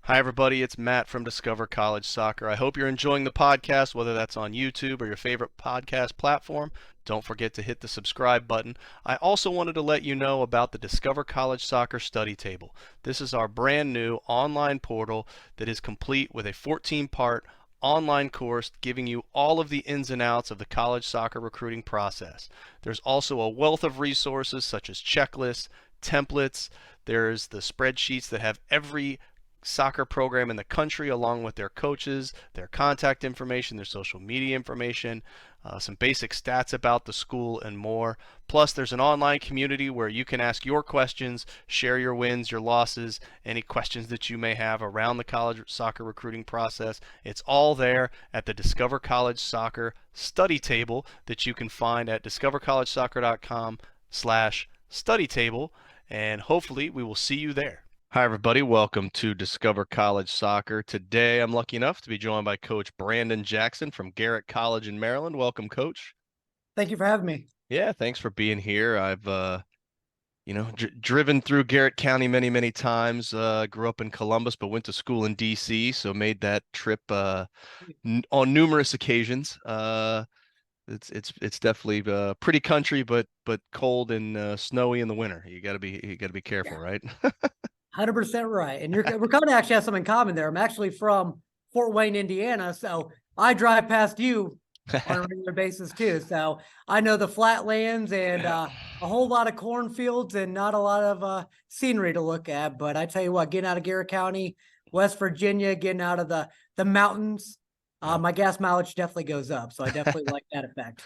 Hi, everybody. It's Matt from Discover College Soccer. I hope you're enjoying the podcast, whether that's on YouTube or your favorite podcast platform. Don't forget to hit the subscribe button. I also wanted to let you know about the Discover College Soccer Study Table. This is our brand new online portal that is complete with a 14-part online course giving you all of the ins and outs of the college soccer recruiting process. There's also a wealth of resources such as checklists, templates. There's the spreadsheets that have every soccer program in the country, along with their coaches, their contact information, their social media information, some basic stats about the school, and more. Plus, there's an online community where you can ask your questions, share your wins, your losses, any questions that you may have around the college soccer recruiting process. It's all there at the Discover College Soccer study table that you can find at discovercollegesoccer.com/study table, and hopefully we will see you there. Hi, everybody. Welcome to Discover College Soccer. Today, I'm lucky enough to be joined by Coach Brandon Jackson from Garrett College in Maryland. Welcome, Coach. Thank you for having me. Yeah, thanks for being here. I've, driven through Garrett County many, many times. Grew up in Columbus, but went to school in D.C., so made that trip on numerous occasions. It's definitely pretty country, but cold and snowy in the winter. You gotta be careful, Yeah, right? 100% right. And we're kind of actually have something in common there. I'm actually from Fort Wayne, Indiana, so I drive past you on a regular basis too. So I know the flatlands and a whole lot of cornfields and not a lot of scenery to look at. But I tell you what, getting out of Garrett County, West Virginia, getting out of the mountains, my gas mileage definitely goes up. So I definitely like that effect.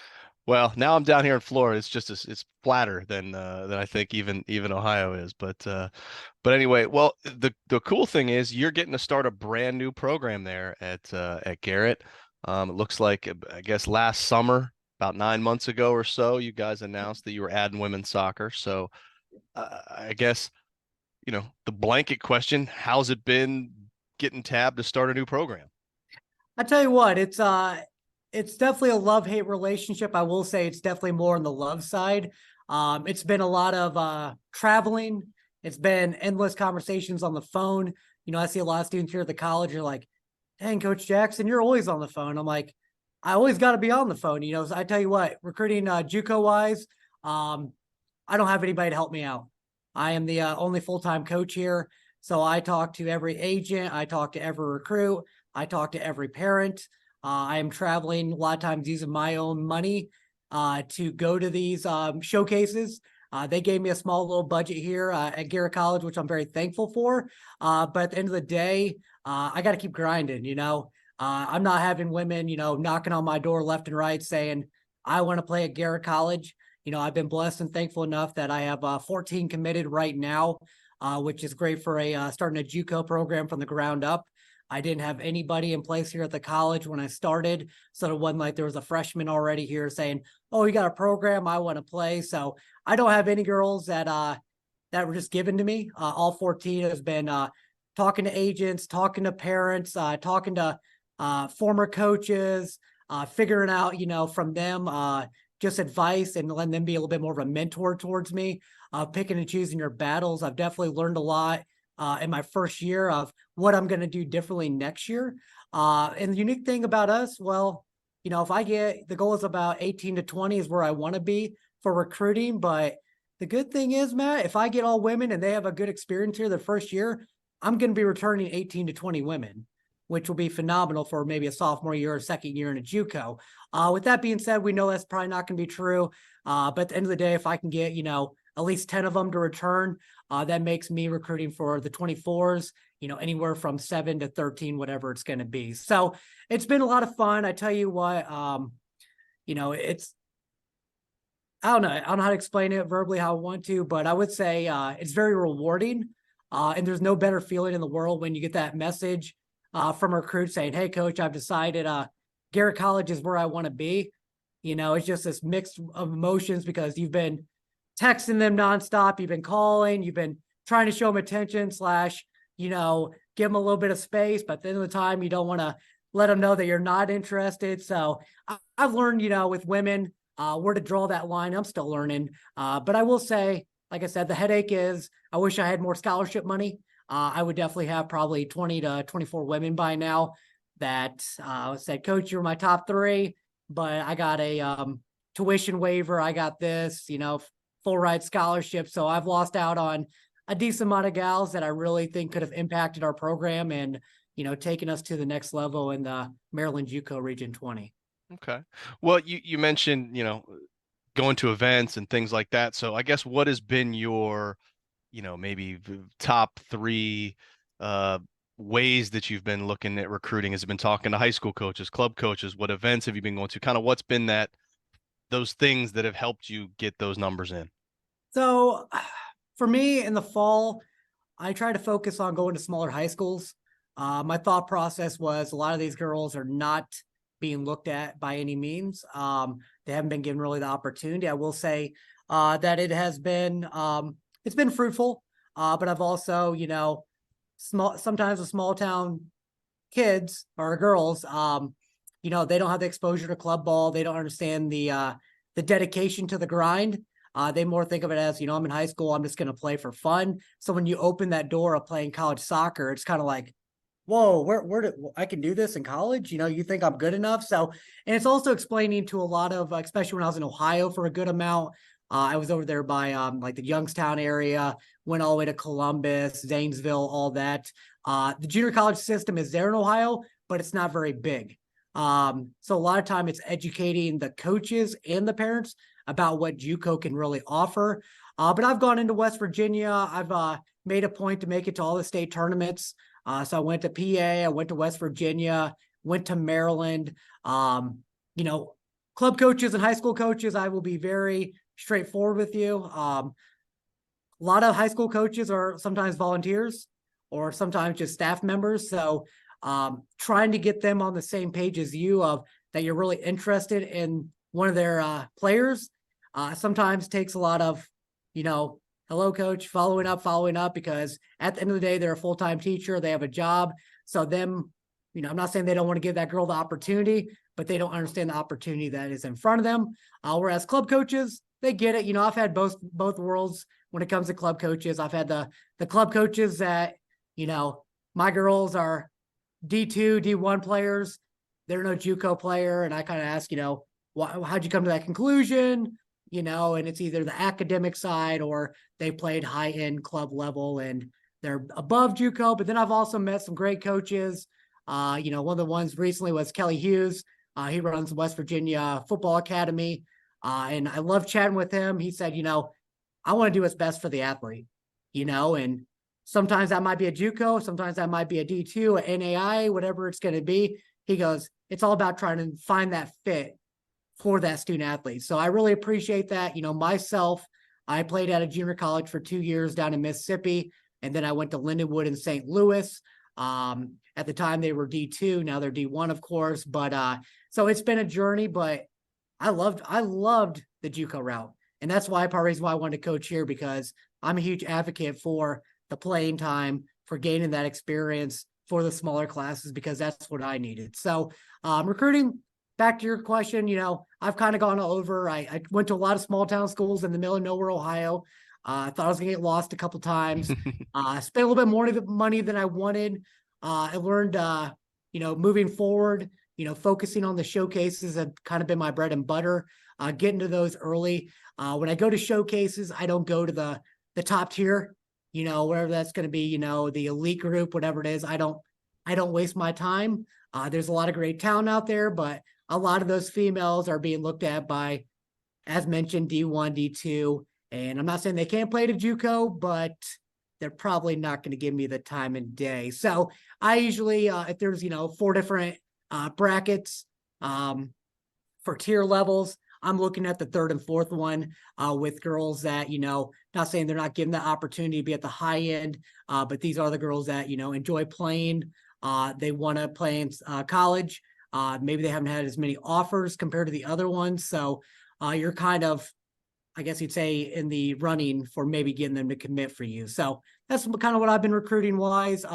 Well, now I'm down here in Florida. It's flatter than I think even Ohio is. But anyway, well, the cool thing is you're getting to start a brand new program there at Garrett. It looks like I guess last summer, about 9 months ago or so, you guys announced that you were adding women's soccer. So I guess the blanket question: how's it been getting tabbed to start a new program? I tell you what, it's definitely a love-hate relationship. I will say it's definitely more on the love side. It's been a lot of traveling. It's been endless conversations on the phone. I see a lot of students here at the college are like, dang, Coach Jackson, you're always on the phone. I'm like, I always got to be on the phone. So I tell you what, recruiting JUCO wise, I don't have anybody to help me out. I am the only full-time coach here. So I talk to every agent. I talk to every recruit. I talk to every parent. I am traveling a lot of times using my own money to go to these showcases. They gave me a small little budget here at Garrett College, which I'm very thankful for. But at the end of the day, I got to keep grinding. I'm not having women, knocking on my door left and right saying, I want to play at Garrett College. I've been blessed and thankful enough that I have 14 committed right now, which is great for starting a JUCO program from the ground up. I didn't have anybody in place here at the college when I started. So it wasn't like there was a freshman already here saying, oh, you got a program, I want to play. So I don't have any girls that were just given to me. All 14 has been talking to agents, talking to parents, talking to former coaches, figuring out, from them just advice and letting them be a little bit more of a mentor towards me, picking and choosing your battles. I've definitely learned a lot in my first year of what I'm going to do differently next year. And the unique thing about us, well, if I get the goal is about 18 to 20 is where I want to be for recruiting. But the good thing is, Matt, if I get all women and they have a good experience here the first year, I'm going to be returning 18 to 20 women, which will be phenomenal for maybe a sophomore year or second year in a JUCO. With that being said, we know that's probably not going to be true. But at the end of the day, if I can get, at least 10 of them to return, that makes me recruiting for the 24s, anywhere from 7 to 13, whatever it's going to be. So it's been a lot of fun. I tell you what, it's, I don't know how to explain it verbally how I want to, but I would say it's very rewarding. And there's no better feeling in the world when you get that message from a recruit saying, hey, coach, I've decided Garrett College is where I want to be. It's just this mix of emotions because you've been texting them nonstop. You've been calling, you've been trying to show them attention / give them a little bit of space. But at the end of the time, you don't want to let them know that you're not interested. So I've learned, with women, where to draw that line. I'm still learning. But I will say, like I said, the headache is I wish I had more scholarship money. I would definitely have probably 20 to 24 women by now that said, Coach, you're my top three, but I got a tuition waiver. I got this, full ride scholarship. So I've lost out on a decent amount of gals that I really think could have impacted our program and, taken us to the next level in the Maryland JUCO Region 20. Okay. Well, you mentioned, going to events and things like that. So I guess what has been your, maybe top three uh, ways that you've been looking at recruiting? Has it been talking to high school coaches, club coaches? What events have you been going to? Kind of what's been those things that have helped you get those numbers in? So for me in the fall, I try to focus on going to smaller high schools. My thought process was a lot of these girls are not being looked at by any means. They haven't been given really the opportunity. I will say that it has been it's been fruitful, but I've also sometimes the small town kids or girls they don't have the exposure to club ball. They don't understand the dedication to the grind. They more think of it as, I'm in high school, I'm just going to play for fun. So when you open that door of playing college soccer, it's kind of like, whoa, where did I can do this in college? You think I'm good enough. So, and it's also explaining to a lot of, especially when I was in Ohio for a good amount. I was over there by like the Youngstown area, went all the way to Columbus, Zanesville, all that. The junior college system is there in Ohio, but it's not very big. So a lot of time it's educating the coaches and the parents about what JUCO can really offer. But I've gone into West Virginia. I've made a point to make it to all the state tournaments. So I went to PA, I went to West Virginia, went to Maryland. Club coaches and high school coaches, I will be very straightforward with you. A lot of high school coaches are sometimes volunteers or sometimes just staff members. So trying to get them on the same page as you of that you're really interested in one of their players sometimes takes a lot of, hello, coach, following up, because at the end of the day, they're a full-time teacher. They have a job. So them, I'm not saying they don't want to give that girl the opportunity, but they don't understand the opportunity that is in front of them. Whereas club coaches, they get it. I've had both worlds when it comes to club coaches. I've had the club coaches that, my girls are D2, D1 players. They're no JUCO player. And I kind of ask, how'd you come to that conclusion? And it's either the academic side or they played high-end club level and they're above JUCO. But then I've also met some great coaches. One of the ones recently was Kelly Hughes. He runs West Virginia Football Academy. And I love chatting with him. He said, I want to do what's best for the athlete, and sometimes that might be a JUCO, sometimes that might be a D2, a NAI, whatever it's going to be. He goes, it's all about trying to find that fit for that student athlete. So I really appreciate that. Myself, I played at a junior college for 2 years down in Mississippi, and then I went to Lindenwood in St. Louis. At the time they were D2, now they're D1, of course. But so it's been a journey, but I loved the JUCO route. And that's why part of the reason why I wanted to coach here, because I'm a huge advocate for the playing time, for gaining that experience for the smaller classes, because that's what I needed. So recruiting, back to your question, I've kind of gone all over. I went to a lot of small town schools in the middle of nowhere, Ohio. I thought I was going to get lost a couple times. Spent a little bit more money than I wanted. I learned, moving forward, focusing on the showcases had kind of been my bread and butter, getting to those early. When I go to showcases, I don't go to the top tier, whatever that's going to be, the elite group, whatever it is. I don't waste my time. There's a lot of great talent out there, but a lot of those females are being looked at by, as mentioned, D1, D2. And I'm not saying they can't play to JUCO, but they're probably not going to give me the time and day. So I usually, if there's, 4 different brackets for tier levels, I'm looking at the 3rd and 4th one with girls that, not saying they're not given the opportunity to be at the high end, but these are the girls that, enjoy playing. They want to play in college. Maybe they haven't had as many offers compared to the other ones. So you're kind of, I guess you'd say, in the running for maybe getting them to commit for you. So that's kind of what I've been recruiting wise.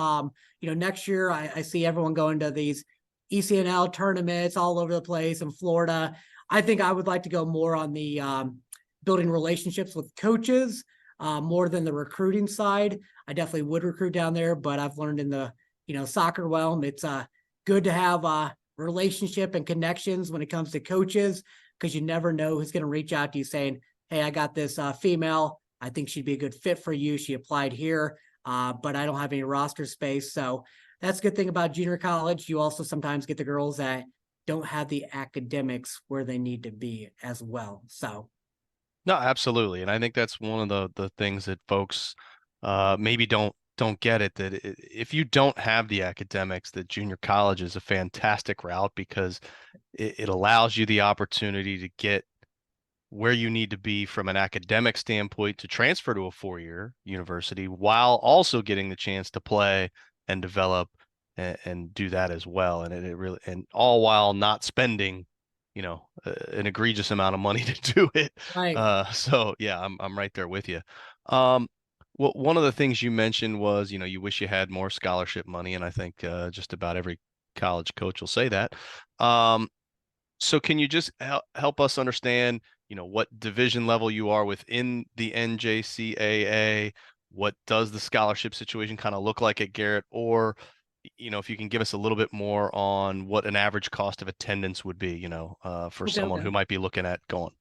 Next year I see everyone going to these ECNL tournaments all over the place in Florida. I think I would like to go more on the building relationships with coaches. more than the recruiting side. I definitely would recruit down there, but I've learned in the, soccer realm, it's good to have a relationship and connections when it comes to coaches, because you never know who's going to reach out to you saying, hey, I got this female. I think she'd be a good fit for you. She applied here, but I don't have any roster space. So that's a good thing about junior college. You also sometimes get the girls that don't have the academics where they need to be as well. So No, absolutely. And I think that's one of the things that folks maybe don't get it, that if you don't have the academics, that junior college is a fantastic route, because it allows you the opportunity to get where you need to be from an academic standpoint to transfer to a four-year university, while also getting the chance to play and develop and do that as well. And it really, and all while not spending, an egregious amount of money to do it. right. So yeah, I'm right there with you. Um, well, one of the things you mentioned was, you wish you had more scholarship money, and I think just about every college coach will say that. Um, so can you just help us understand, what division level you are within the NJCAA? What does the scholarship situation kind of look like at Garrett? Or, if you can give us a little bit more on what an average cost of attendance would be, for Okay. someone Okay. who might be looking at going.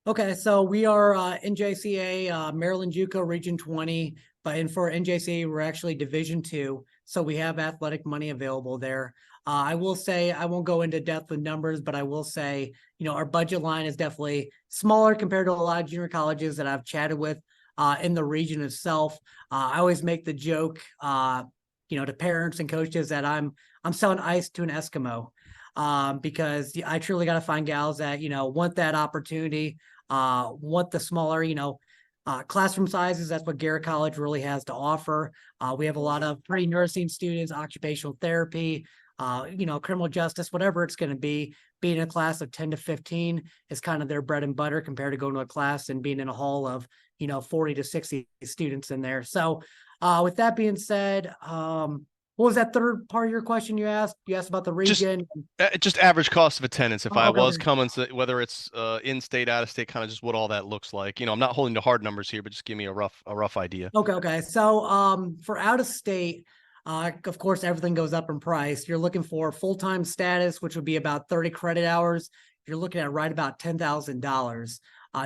Okay, so we are NJCA, Maryland JUCO Region 20, and for NJCA, we're actually Division 2, so we have athletic money available there. I will say, I won't go into depth with numbers, but I will say, our budget line is definitely smaller compared to a lot of junior colleges that I've chatted with in the region itself. I always make the joke, to parents and coaches that I'm selling ice to an Eskimo, because I truly got to find gals that, want that opportunity, want the smaller, classroom sizes. That's what Garrett College really has to offer. We have a lot of pre-nursing students, occupational therapy, criminal justice, whatever it's going to be. Being in a class of 10 to 15 is kind of their bread and butter compared to going to a class and being in a hall of, 40 to 60 students in there. So with that being said, what was that third part of your question you asked? You asked about the Just region. just average cost of attendance. If Oh, I okay, was okay. coming to, whether it's in-state, out-of-state, kind of just what all that looks like. I'm not holding to hard numbers here, but just give me a rough idea. Okay, okay. So for out of state, of course, everything goes up in price. You're looking for full-time status, which would be about 30 credit hours. You're looking at right about $10,000.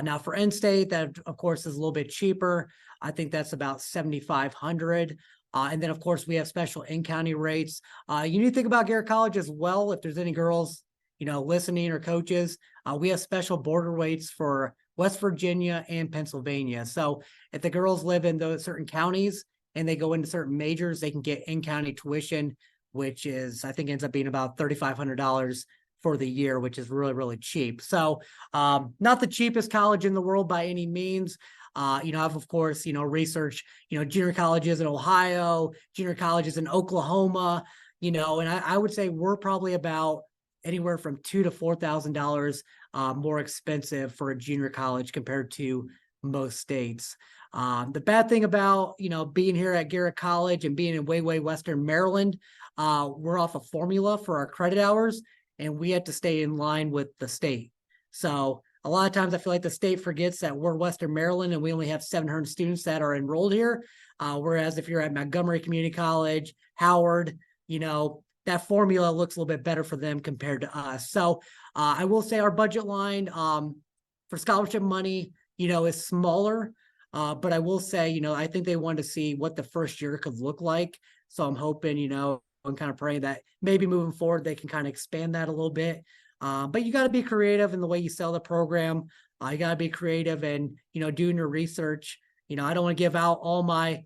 Now for in-state, that of course is a little bit cheaper. I think that's about 7,500. And then of course we have special in-county rates. You need to think about Garrett College as well. If there's any girls, listening or coaches, we have special border rates for West Virginia and Pennsylvania. So if the girls live in those certain counties and they go into certain majors, they can get in-county tuition, which is, I think, ends up being about $3,500 for the year, which is really, really cheap. So not the cheapest college in the world by any means. I've, of course, researched, junior colleges in Ohio, junior colleges in Oklahoma, and I would say we're probably about anywhere from $2,000 to $4,000 more expensive for a junior college compared to most states. The bad thing about, being here at Garrett College and being in way Western Maryland, we're off a formula for our credit hours, and we had to stay in line with the state. So a lot of times I feel like the state forgets that we're Western Maryland and we only have 700 students that are enrolled here. Whereas if you're at Montgomery Community College, Howard, that formula looks a little bit better for them compared to us. So I will say our budget line for scholarship money, is smaller. But I will say, I think they wanted to see what the first year could look like. So I'm hoping, I'm kind of praying that maybe moving forward, they can kind of expand that a little bit. But you got to be creative in the way you sell the program. You got to be creative and, doing your research. I don't want to give out all my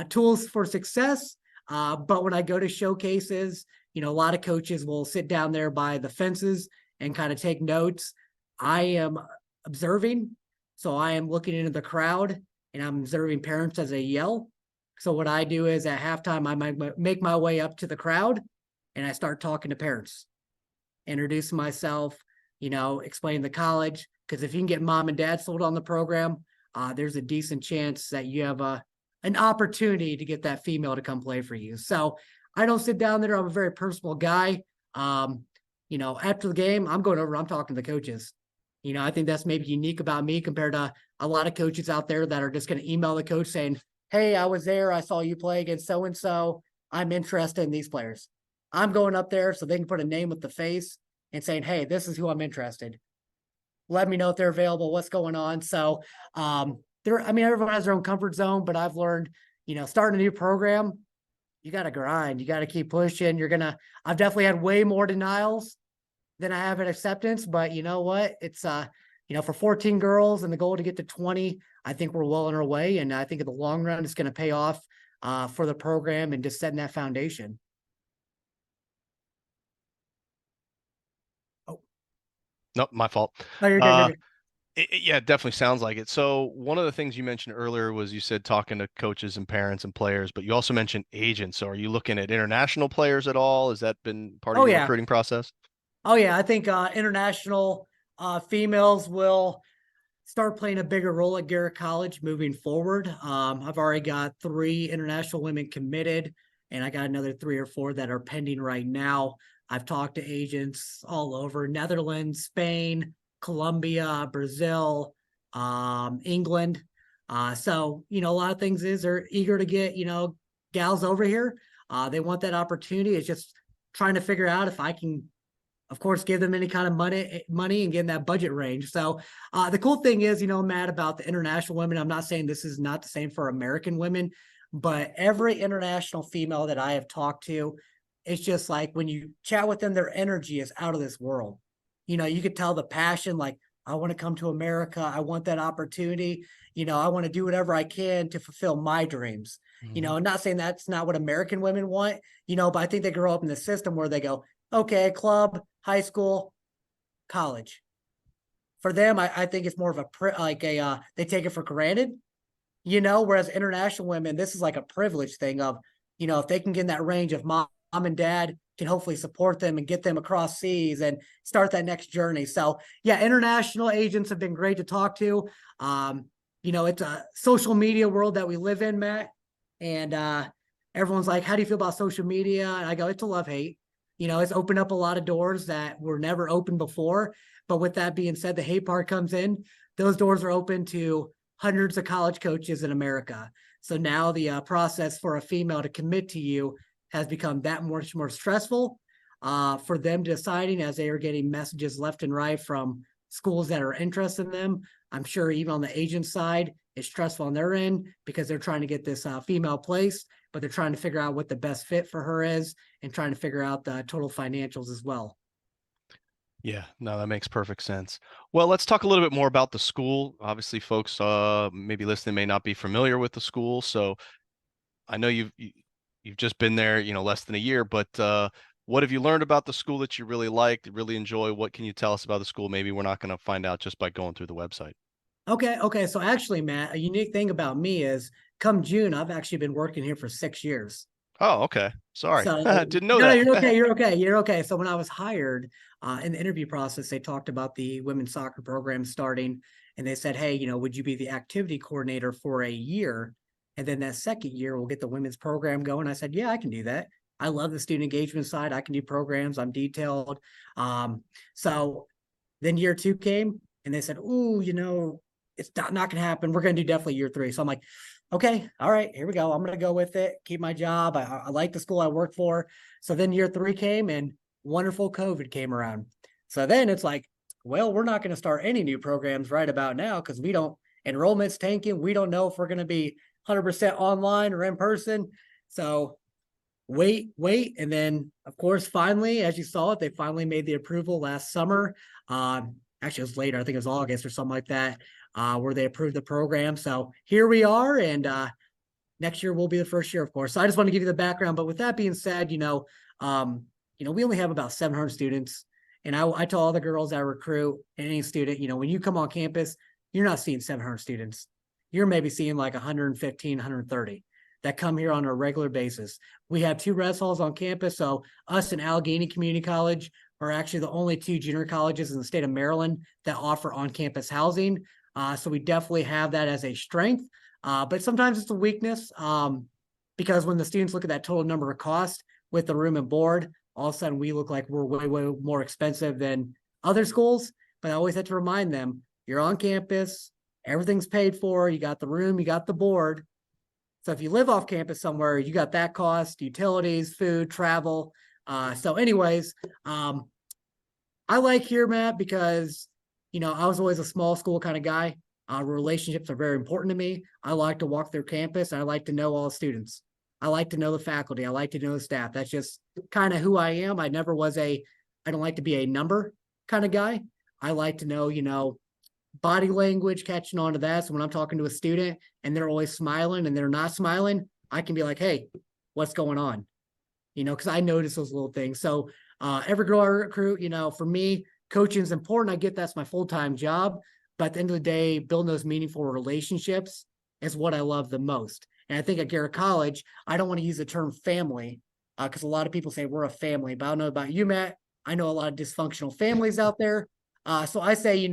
tools for success. But when I go to showcases, a lot of coaches will sit down there by the fences and kind of take notes. I am observing. So I am looking into the crowd and I'm observing parents as they yell. So what I do is at halftime, I might make my way up to the crowd and I start talking to parents, introducing myself, explaining the college. Because if you can get mom and dad sold on the program, there's a decent chance that you have an opportunity to get that female to come play for you. So I don't sit down there. I'm a very personal guy. After the game, I'm going over, I'm talking to the coaches. I think that's maybe unique about me compared to a lot of coaches out there that are just going to email the coach saying, hey, I was there. I saw you play against so-and-so. I'm interested in these players. I'm going up there so they can put a name with the face and saying, hey, this is who I'm interested. Let me know if they're available, what's going on. So everyone has their own comfort zone, but I've learned, starting a new program, you got to grind. You got to keep pushing. I've definitely had way more denials than I have an acceptance, but you know what? It's, for 14 girls and the goal to get to 20, I think we're well on our way. And I think in the long run, it's going to pay off for the program and just setting that foundation. Oh, Nope, my fault. no, you're good. You're Uh, good. yeah, it definitely sounds like it. So one of the things you mentioned earlier was you said talking to coaches and parents and players, but you also mentioned agents. So are you looking at international players at all? Has that been part of Oh, your yeah. recruiting process? Oh, yeah. I think international females will start playing a bigger role at Garrett College moving forward. I've already got 3 international women committed, and I got another 3 or 4 that are pending right now. I've talked to agents all over Netherlands, Spain, Colombia, Brazil, England. So, a lot of things is they're eager to get, gals over here. They want that opportunity. It's just trying to figure out if I can, of course, give them any kind of money and get in that budget range. So the cool thing is, Matt, about the international women, I'm not saying this is not the same for American women, but every international female that I have talked to, it's just like when you chat with them, their energy is out of this world. You could tell the passion, like, I want to come to America. I want that opportunity. I want to do whatever I can to fulfill my dreams. Mhm. I'm not saying that's not what American women want, but I think they grow up in the system where they go, okay, club, high school, college. For them, I think it's more of they take it for granted, whereas international women, this is like a privilege thing of, if they can get in that range of mom and dad can hopefully support them and get them across seas and start that next journey. So yeah, international agents have been great to talk to. It's a social media world that we live in, Matt. And everyone's like, how do you feel about social media? And I go, it's a love-hate. It's opened up a lot of doors that were never open before. But with that being said, the hate part comes in. Those doors are open to hundreds of college coaches in America. So now the process for a female to commit to you has become that much more stressful for them deciding as they are getting messages left and right from schools that are interested in them. I'm sure even on the agent side, it's stressful on their end because they're trying to get this female placed, but they're trying to figure out what the best fit for her is and trying to figure out the total financials as well. Yeah, no, that makes perfect sense. Well, let's talk a little bit more about the school. Obviously, folks maybe listening may not be familiar with the school. So I know you've just been there, less than a year, but what have you learned about the school that you really liked, really enjoy? What can you tell us about the school? Maybe we're not going to find out just by going through the website. Okay. So actually, Matt, a unique thing about me is come June, I've actually been working here for 6 years. Oh, okay. Sorry. So Didn't know no, that. you're okay. You're okay. You're okay. So when I was hired in the interview process, they talked about the women's soccer program starting, and they said, "Hey, would you be the activity coordinator for a year, and then that second year we'll get the women's program going?" I said, "Yeah, I can do that. I love the student engagement side. I can do programs. I'm detailed." So then year 2 came, and they said, "Ooh, it's not going to happen. We're going to do definitely year 3." So I'm like, okay, all right, here we go. I'm going to go with it, keep my job. I like the school I work for. So then year 3 came and wonderful COVID came around. So then it's like, well, we're not going to start any new programs right about now because enrollment's tanking. We don't know if we're going to be 100% online or in person. So wait. And then, of course, finally, as you saw it, they finally made the approval last summer. Actually, it was later. I think it was August or something like that, where they approved the program. So here we are. And next year will be the first year, of course. So I just want to give you the background. But with that being said, we only have about 700 students. And I tell all the girls I recruit and any student, when you come on campus, you're not seeing 700 students. You're maybe seeing like 115, 130 that come here on a regular basis. We have 2 res halls on campus. So us and Allegheny Community College are actually the only 2 junior colleges in the state of Maryland that offer on-campus housing. So we definitely have that as a strength. But sometimes it's a weakness because when the students look at that total number of cost with the room and board, all of a sudden we look like we're way more expensive than other schools. but I always have to remind them, you're on campus, everything's paid for, you got the room, you got the board. So if you live off campus somewhere, you got that cost, utilities, food, travel. So anyways, I like here, Matt, because, I was always a small school kind of guy. Relationships are very important to me. I like to walk through campus. I like to know all the students. I like to know the faculty. I like to know the staff. That's just kind of who I am. I don't like to be a number kind of guy. I like to know, body language, catching on to that. So when I'm talking to a student and they're always smiling and they're not smiling, I can be like, hey, what's going on? Because I notice those little things. So every girl I recruit, for me, coaching is important. I get that's my full-time job. But at the end of the day, building those meaningful relationships is what I love the most. And I think at Garrett College, I don't want to use the term family because a lot of people say we're a family. But I don't know about you, Matt. I know a lot of dysfunctional families out there. So I say,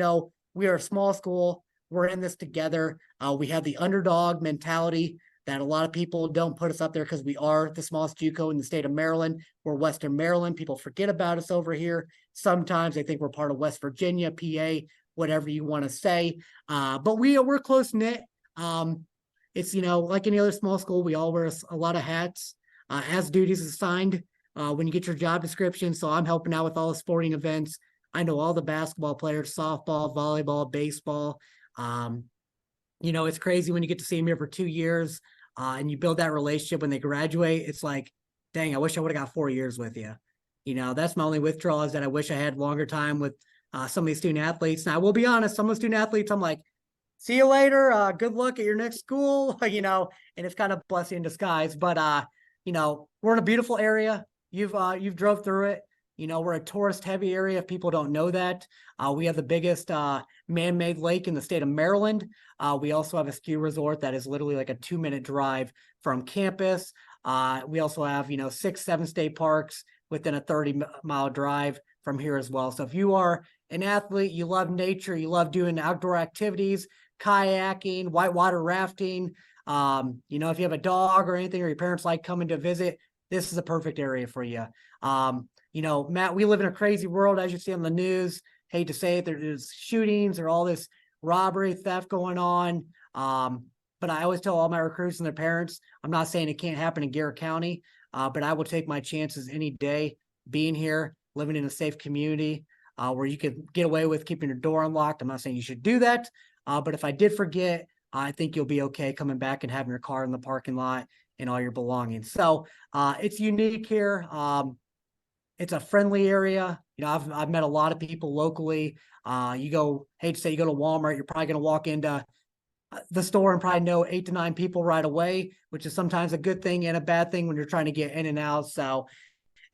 we are a small school. We're in this together. We have the underdog mentality that a lot of people don't put us up there because we are the smallest JUCO in the state of Maryland. We're Western Maryland. People forget about us over here. Sometimes they think we're part of West Virginia, PA, whatever you want to say. But we're close knit. It's, like any other small school, we all wear a lot of hats as duties assigned when you get your job description. So I'm helping out with all the sporting events. I know all the basketball players, softball, volleyball, baseball. It's crazy when you get to see them here for 2 years and you build that relationship when they graduate. It's like, dang, I wish I would have got 4 years with you. That's my only withdrawal is that I wish I had longer time with some of these student athletes. Now, I will be honest, some of the student athletes, I'm like, see you later. Good luck at your next school, and it's kind of blessing in disguise. But, we're in a beautiful area. You've drove through it. We're a tourist heavy area. If people don't know that, we have the biggest man-made lake in the state of Maryland. We also have a ski resort that is literally like a 2-minute drive from campus. We also have, 6-7 state parks within a 30-mile drive from here as well. So if you are an athlete, you love nature, you love doing outdoor activities, kayaking, whitewater rafting, if you have a dog or anything, or your parents like coming to visit, this is a perfect area for you. Matt, we live in a crazy world, as you see on the news. Hate to say it, there's shootings or all this robbery, theft going on. But I always tell all my recruits and their parents, I'm not saying it can't happen in Garrett County, but I will take my chances any day being here, living in a safe community where you could get away with keeping your door unlocked. I'm not saying you should do that, but if I did forget, I think you'll be okay coming back and having your car in the parking lot and all your belongings. So it's unique here. It's a friendly area. I've met a lot of people locally. Hate to say you go to Walmart, you're probably going to walk into the store and probably know 8 to 9 people right away, which is sometimes a good thing and a bad thing when you're trying to get in and out. So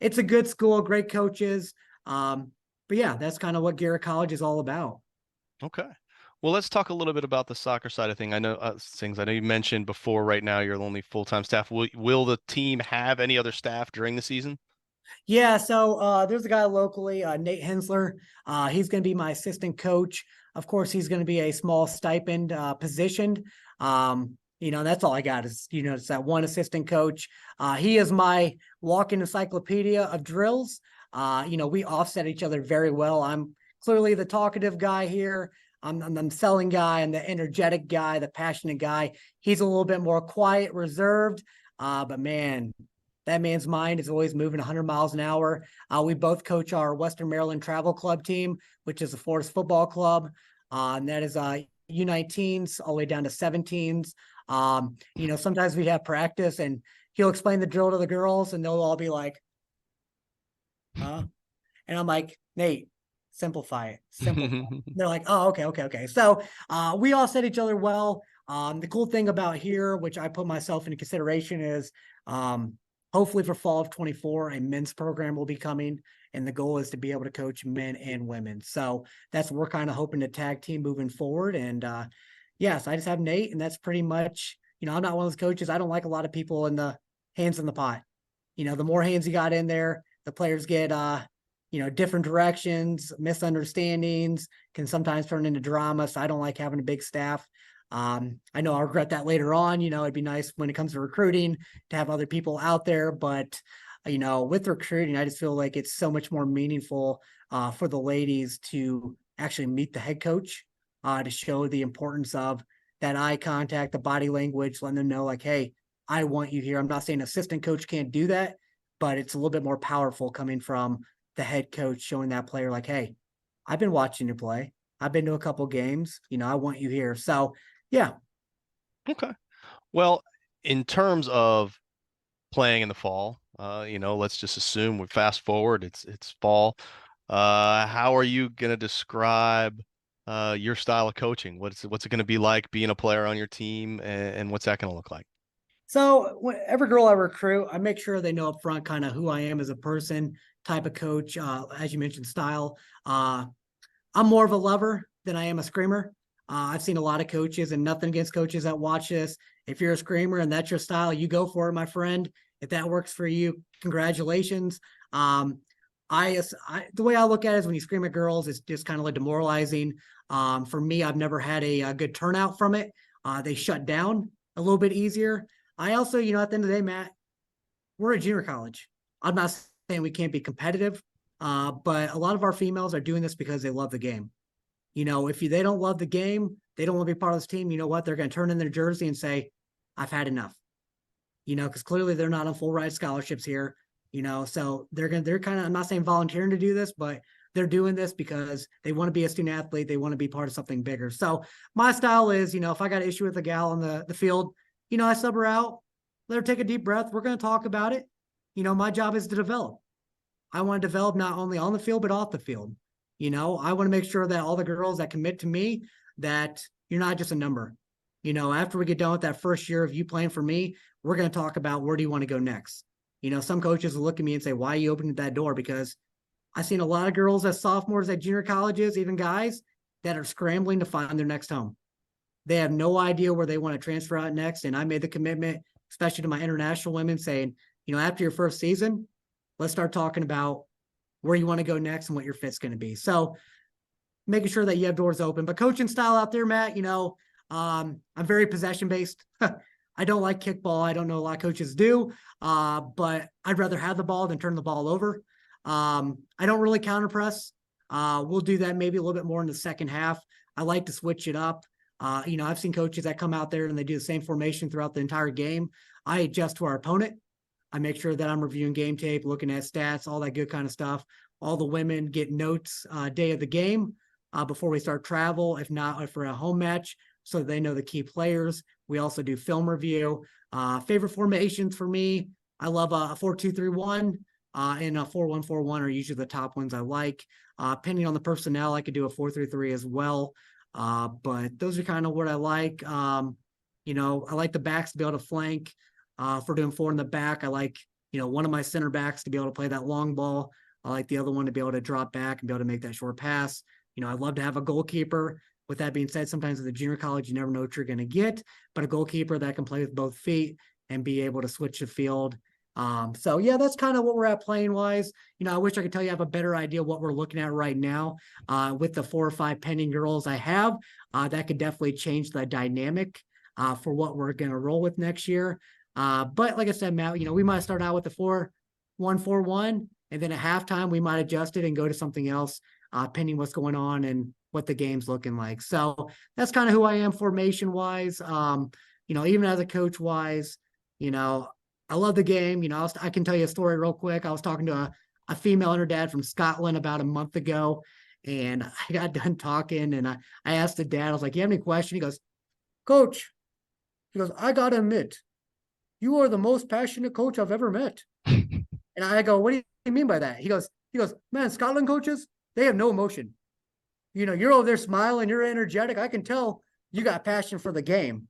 it's a good school, great coaches. But yeah, that's kind of what Garrett College is all about. Okay. Well, let's talk a little bit about the soccer side of things. I know you mentioned before. Right now, you're the only full-time staff. Will the team have any other staff during the season? Yeah, so there's a guy locally, Nate Hensler. He's going to be my assistant coach. Of course, he's going to be a small stipend positioned. That's all I got is, it's that one assistant coach. He is my walking encyclopedia of drills. We offset each other very well. I'm clearly the talkative guy here. I'm the selling guy. I'm the energetic guy, the passionate guy. He's a little bit more quiet, reserved. But man, that man's mind is always moving 100 miles an hour. We both coach our Western Maryland Travel Club team, which is a Forest football club. And that is U19s all the way down to 17s. Sometimes we have practice and he'll explain the drill to the girls and they'll all be like, huh? And I'm like, Nate, simplify it. Simplify. They're like, oh, okay. So we all set each other well. The cool thing about here, which I put myself into consideration, is hopefully for fall of 24, a men's program will be coming. And the goal is to be able to coach men and women. So that's what we're kind of hoping to tag team moving forward. And yes, I just have Nate, and that's pretty much, I'm not one of those coaches. I don't like a lot of people in the hands in the pot. The more hands you got in there, the players get different directions, misunderstandings, can sometimes turn into drama. So I don't like having a big staff. I know I'll regret that later on. It'd be nice when it comes to recruiting to have other people out there, but with recruiting, I just feel like it's so much more meaningful for the ladies to actually meet the head coach to show the importance of that eye contact, the body language, letting them know like, hey, I want you here. I'm not saying assistant coach can't do that, but it's a little bit more powerful coming from the head coach showing that player like, hey, I've been watching you play. I've been to a couple games. I want you here. So yeah. Okay. Well, in terms of playing in the fall, let's just assume we fast forward, it's fall. How are you gonna describe your style of coaching? What's it gonna be like being a player on your team, and what's that gonna look like? So every girl I recruit, I make sure they know up front kind of who I am as a person, type of coach, as you mentioned, style. I'm more of a lover than I am a screamer. I've seen a lot of coaches, and nothing against coaches that watch this. If you're a screamer and that's your style, you go for it, my friend. If that works for you, congratulations. Um, the way I look at it is when you scream at girls, it's just kind of like demoralizing. For me, I've never had a good turnout from it. They shut down a little bit easier. I also, at the end of the day, Matt, we're a junior college. I'm not saying we can't be competitive, but a lot of our females are doing this because they love the game. If they don't love the game, they don't want to be part of this team. You know what? They're going to turn in their jersey and say, "I've had enough." Because clearly they're not on full ride scholarships here. So they're kind of, I'm not saying volunteering to do this, but they're doing this because they want to be a student athlete. They want to be part of something bigger. So my style is, if I got an issue with a gal on the field, I sub her out, let her take a deep breath. We're going to talk about it. My job is to develop. I want to develop not only on the field, but off the field. I want to make sure that all the girls that commit to me, that you're not just a number. After we get done with that first year of you playing for me, we're going to talk about where do you want to go next. Some coaches will look at me and say, why are you opening that door? Because I've seen a lot of girls as sophomores at junior colleges, even guys that are scrambling to find their next home. They have no idea where they want to transfer out next. And I made the commitment, especially to my international women, saying, after your first season, let's start talking about where you want to go next and what your fit's going to be. So making sure that you have doors open. But coaching style out there, Matt, I'm very possession based. I don't like kickball. I don't know a lot of coaches do, but I'd rather have the ball than turn the ball over. I don't really counter press. We'll do that maybe a little bit more in the second half. I like to switch it up. I've seen coaches that come out there and they do the same formation throughout the entire game. I adjust to our opponent. I make sure that I'm reviewing game tape, looking at stats, all that good kind of stuff. All the women get notes day of the game before we start travel, if not for a home match, so they know the key players. We also do film review. Favorite formations for me, I love a 4-2-3-1 and a 4-1-4-1 are usually the top ones I like. Depending on the personnel, I could do a 4-3-3 as well. But those are kind of what I like. I like the backs to be able to flank. If we're doing 4 in the back, I like, one of my center backs to be able to play that long ball. I like the other one to be able to drop back and be able to make that short pass. I'd love to have a goalkeeper. With that being said, sometimes at the junior college, you never know what you're going to get, but a goalkeeper that can play with both feet and be able to switch the field. So yeah, that's kind of what we're at playing wise. I wish I could tell you I have a better idea what we're looking at right now. With the 4 or 5 pending girls I have, that could definitely change the dynamic for what we're going to roll with next year. But like I said, Matt, we might start out with the 4-1-4-1, and then at halftime we might adjust it and go to something else, pending what's going on and what the game's looking like. So that's kind of who I am formation wise. Even as a coach wise, I love the game. I can tell you a story real quick. I was talking to a female and her dad from Scotland about a month ago, and I got done talking, and I asked the dad, I was like, you have any question? He goes, Coach, I got to admit, you are the most passionate coach I've ever met. And I go, what do you mean by that? He goes, man, Scotland coaches, they have no emotion. You're over there smiling, you're energetic. I can tell you got passion for the game.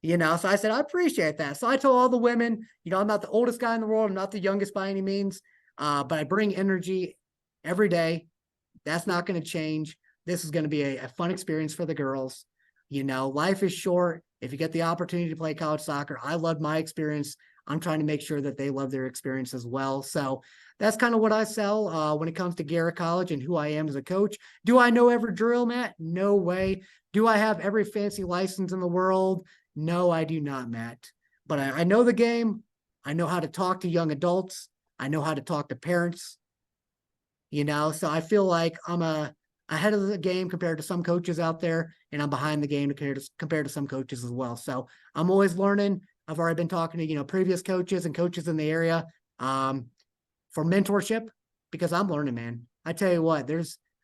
So I said, I appreciate that. So I told all the women, I'm not the oldest guy in the world. I'm not the youngest by any means, but I bring energy every day. That's not going to change. This is going to be a fun experience for the girls. Life is short. If you get the opportunity to play college soccer, I loved my experience. I'm trying to make sure that they love their experience as well. So that's kind of what I sell when it comes to Garrett College and who I am as a coach. Do I know every drill, Matt? No way. Do I have every fancy license in the world? No, I do not, Matt. But I know the game. I know how to talk to young adults. I know how to talk to parents. So I feel like I'm a ahead of the game compared to some coaches out there, and I'm behind the game compared to some coaches as well. So I'm always learning. I've already been talking to previous coaches and coaches in the area for mentorship because I'm learning, man. I tell you what,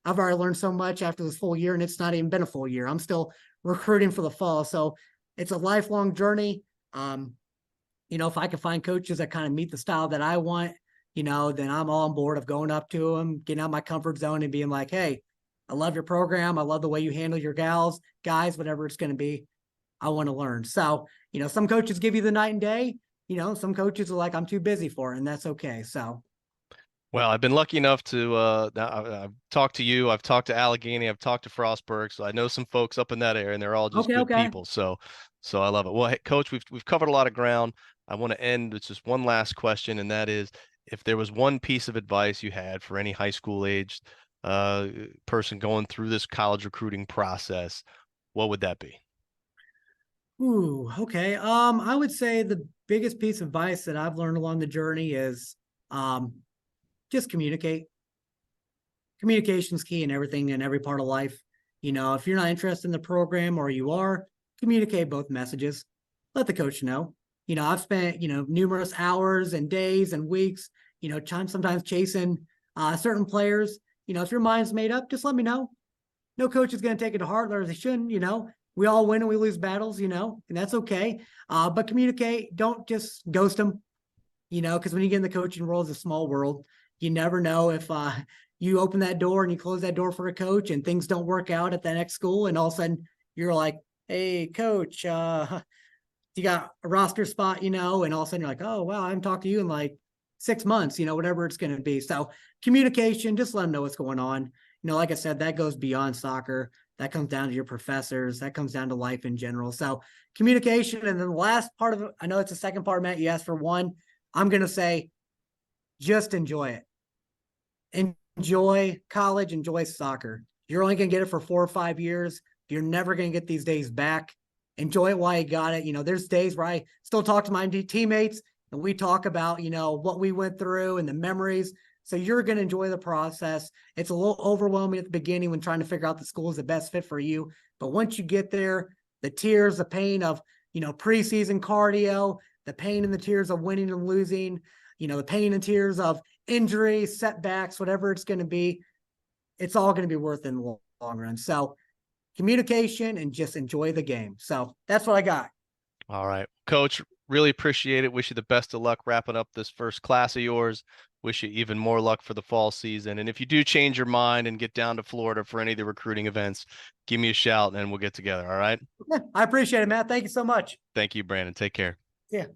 I've already learned so much after this full year, and it's not even been a full year. I'm still recruiting for the fall, so it's a lifelong journey. If I can find coaches that kind of meet the style that I want, then I'm all on board of going up to them, getting out of my comfort zone and being like, hey, I love your program. I love the way you handle your guys, whatever it's going to be. I want to learn. So, some coaches give you the night and day, some coaches are like, I'm too busy for it, and that's okay. So. Well, I've been lucky enough to I've talked to you, I've talked to Allegheny, I've talked to Frostburg, so I know some folks up in that area, and they're all just good Okay. people. So I love it. Well, hey, Coach, we've covered a lot of ground. I want to end with just one last question, and that is, if there was one piece of advice you had for any high school aged person going through this college recruiting process, what would that be? Ooh, okay. I would say the biggest piece of advice that I've learned along the journey is just communicate. Communication's key in everything in every part of life. If you're not interested in the program or you are, communicate both messages. Let the coach know. I've spent, numerous hours and days and weeks, sometimes chasing certain players. If your mind's made up, just let me know. No coach is going to take it to heart, or they shouldn't. We all win and we lose battles, and that's okay. But communicate. Don't just ghost them, because when you get in the coaching world, it's a small world. You never know if you open that door and you close that door for a coach and things don't work out at the next school. And all of a sudden you're like, hey, coach, you got a roster spot, and all of a sudden you're like, oh, wow, I haven't talked to you in like 6 months, whatever it's going to be. So communication, just let them know what's going on. Like I said, that goes beyond soccer. That comes down to your professors. That comes down to life in general. So communication. And then the last part of it, I know it's the second part, Matt, you asked for one. I'm going to say, just enjoy it. Enjoy college, enjoy soccer. You're only going to get it for 4 or 5 years. You're never going to get these days back. Enjoy it while you got it. There's days where I still talk to my teammates and we talk about, what we went through and the memories. So you're going to enjoy the process. It's a little overwhelming at the beginning when trying to figure out the school is the best fit for you. But once you get there, the tears, the pain of, preseason cardio, the pain and the tears of winning and losing, the pain and tears of injury, setbacks, whatever it's going to be, it's all going to be worth it in the long run. So communication and just enjoy the game. So that's what I got. All right, Coach, really appreciate it. Wish you the best of luck wrapping up this first class of yours. Wish you even more luck for the fall season. And if you do change your mind and get down to Florida for any of the recruiting events, give me a shout and we'll get together. All right. I appreciate it, Matt. Thank you so much. Thank you, Brandon. Take care. Yeah.